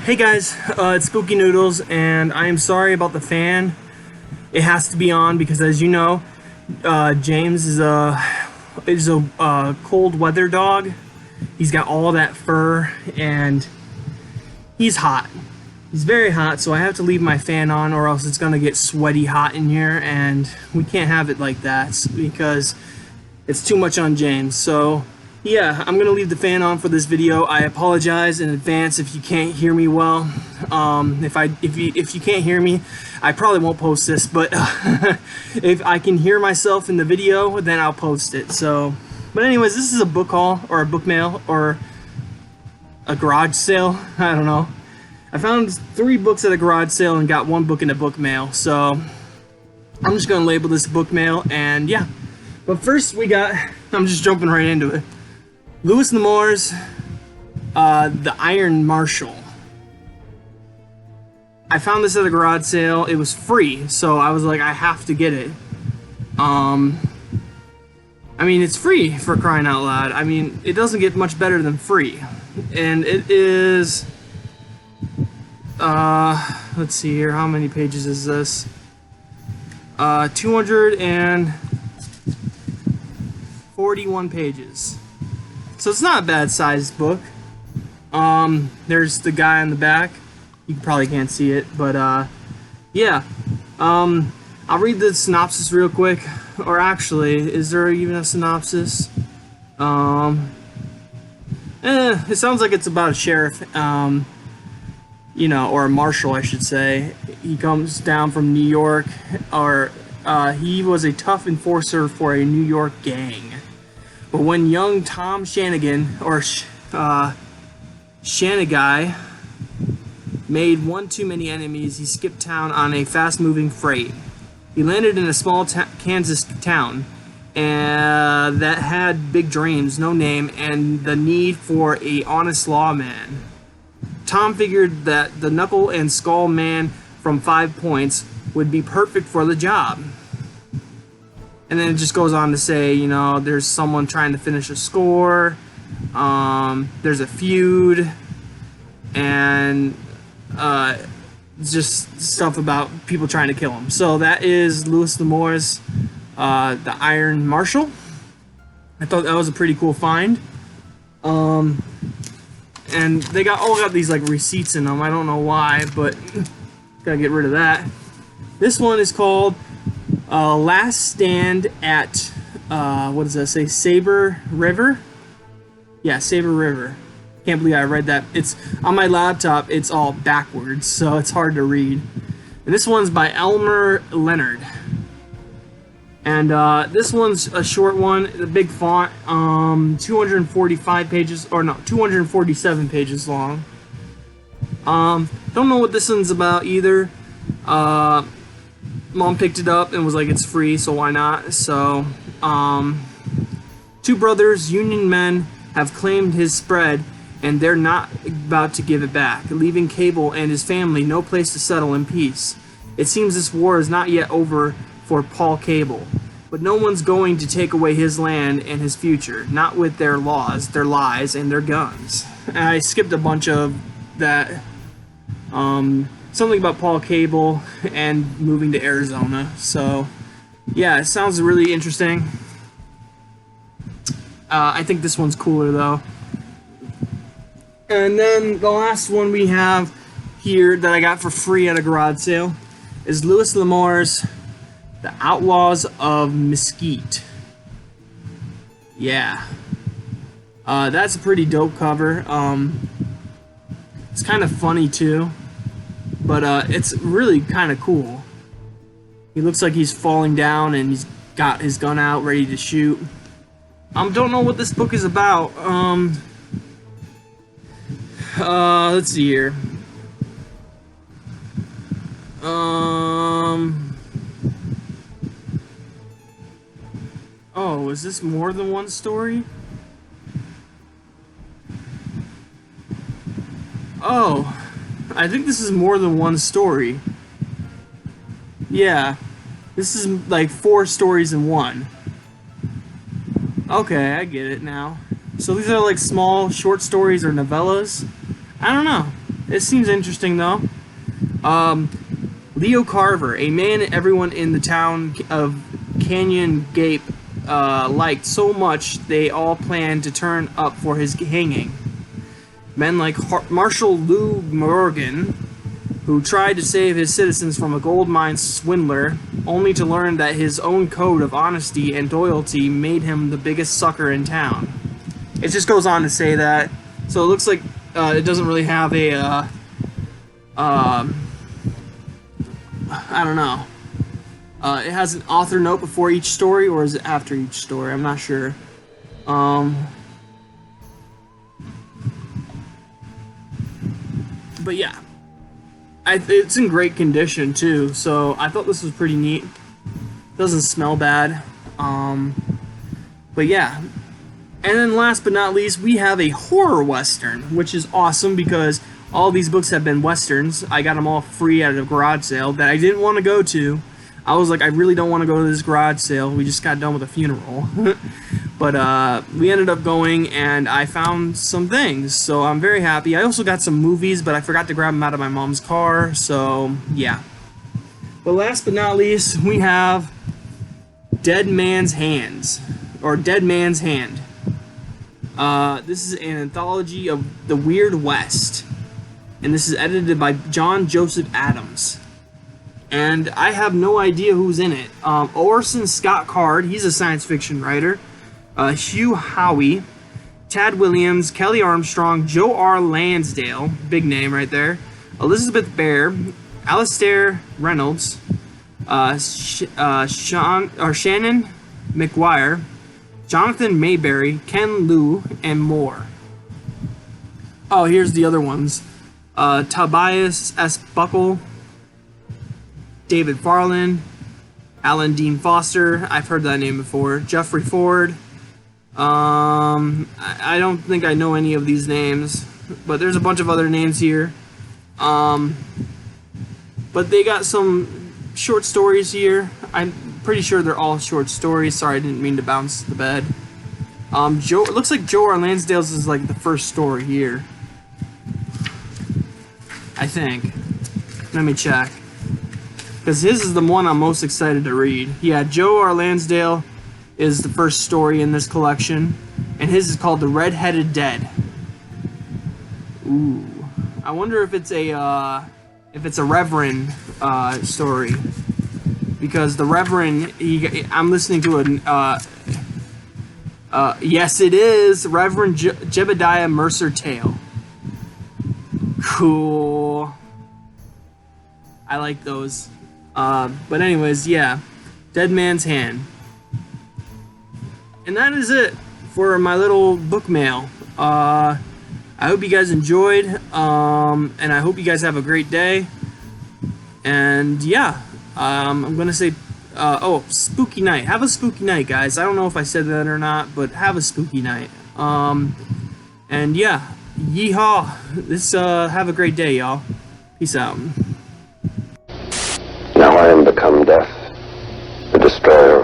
Hey guys, it's Spooky Noodles, and I am sorry about the fan. It has to be on because, as you know, James is a cold weather dog. He's got all that fur, and he's hot. He's very hot, so I have to leave my fan on, or else it's gonna get sweaty hot in here, and we can't have it like that because it's too much on James. So yeah, I'm gonna leave the fan on for this video. I apologize in advance if you can't hear me well. If you can't hear me, I probably won't post this, but if I can hear myself in the video, then I'll post it. So, but anyways, this is a book haul or a book mail or a garage sale. I don't know. I found 3 books at a garage sale and got 1 book in a book mail. So I'm just gonna label this book mail, and yeah. But first we got, I'm just jumping right into it. Louis L'Amour's The Iron Marshal. I found this at a garage sale. It was free, so I was like, I have to get it. I mean, it's free, for crying out loud. I mean, it doesn't get much better than free. And it is, let's see here, how many pages is this? 241 pages. So it's not a bad sized book. There's the guy on the back. You probably can't see it, but yeah. I'll read the synopsis real quick. Or actually, is there even a synopsis? It sounds like it's about a sheriff, you know, or a marshal, I should say. He comes down from New York, or he was a tough enforcer for a New York gang. But when young Tom Shanagan, or Shanagai, made one too many enemies, he skipped town on a fast-moving freight. He landed in a small Kansas town that had big dreams, no name, and the need for a honest lawman. Tom figured that the knuckle and skull man from 5 Points would be perfect for the job. And then it just goes on to say, you know, there's someone trying to finish a score, there's a feud, and just stuff about people trying to kill him. So that is Louis L'Amour's The Iron Marshal. I thought that was a pretty cool find. And they all got these like receipts in them. I don't know why, but gotta get rid of that. This one is called Last Stand at what does that say? Saber River? Yeah, Saber River. Can't believe I read that. It's on my laptop. It's all backwards, so it's hard to read. And this one's by Elmer Leonard. And this one's a short one, the big font, 245 pages, or no, 247 pages long. Don't know what this one's about either. Mom picked it up and was like, it's free, so why not? So, 2 brothers, union men, have claimed his spread, and they're not about to give it back, leaving Cable and his family no place to settle in peace. It seems this war is not yet over for Paul Cable, but no one's going to take away his land and his future, not with their laws, their lies, and their guns. And I skipped a bunch of that. Something about Paul Cable and moving to Arizona. So, yeah, it sounds really interesting. I think this one's cooler, though. And then the last one we have here that I got for free at a garage sale is Louis L'Amour's The Outlaws of Mesquite. Yeah. That's a pretty dope cover. It's kind of funny, too. But it's really kind of cool. He looks like he's falling down and he's got his gun out ready to shoot. Don't know what this book is about. Let's see here. Oh, is this more than one story? Oh, I think this is more than one story. Yeah, this is like 4 stories in one. Okay, I get it now. So these are like small short stories or novellas? I don't know. It seems interesting though. Leo Carver, a man everyone in the town of Canyon Gape liked so much they all planned to turn up for his hanging. Men like Marshal Lou Morgan, who tried to save his citizens from a gold mine swindler, only to learn that his own code of honesty and loyalty made him the biggest sucker in town. It just goes on to say that. So it looks like it doesn't really have a I don't know. It has an author note before each story, or is it after each story? I'm not sure. But yeah, it's in great condition too, so I thought this was pretty neat. Doesn't smell bad. But yeah. And then last but not least, we have a horror western, which is awesome because all these books have been westerns. I got them all free at a garage sale that I didn't want to go to. I was like, I really don't want to go to this garage sale. We just got done with a funeral. But we ended up going, and I found some things, so I'm very happy. I also got some movies, but I forgot to grab them out of my mom's car, so yeah. But last but not least, we have Dead Man's Hands, or Dead Man's Hand. This is an anthology of the Weird West, and this is edited by John Joseph Adams. And I have no idea who's in it. Orson Scott Card, he's a science fiction writer. Hugh Howey, Tad Williams, Kelly Armstrong, Joe R. Lansdale, big name right there, Elizabeth Bear, Alastair Reynolds, Shannon McGuire, Jonathan Mayberry, Ken Liu, and more. Oh, here's the other ones. Tobias S. Buckle, David Farland, Alan Dean Foster, I've heard that name before, Jeffrey Ford. I don't think I know any of these names, but there's a bunch of other names here. But they got some short stories here. I'm pretty sure they're all short stories. Sorry, I didn't mean to bounce the bed. It looks like Joe R. Lansdale's is like the first story here, I think. Let me check, because his is the one I'm most excited to read. Yeah, Joe R. Lansdale is the first story in this collection, and his is called The Red-Headed Dead. Ooh, I wonder if it's a Reverend story, because the Reverend, I'm listening to yes, it is Reverend Jebediah Mercer Tale. Cool. I like those. But anyways, yeah, Dead Man's Hand. And that is it for my little book mail. I hope you guys enjoyed, and I hope you guys have a great day. And yeah, I'm gonna say, spooky night. Have a spooky night, guys. I don't know if I said that or not, but have a spooky night. And yeah, yeehaw. Have a great day, y'all. Peace out. Now I am become death, the destroyer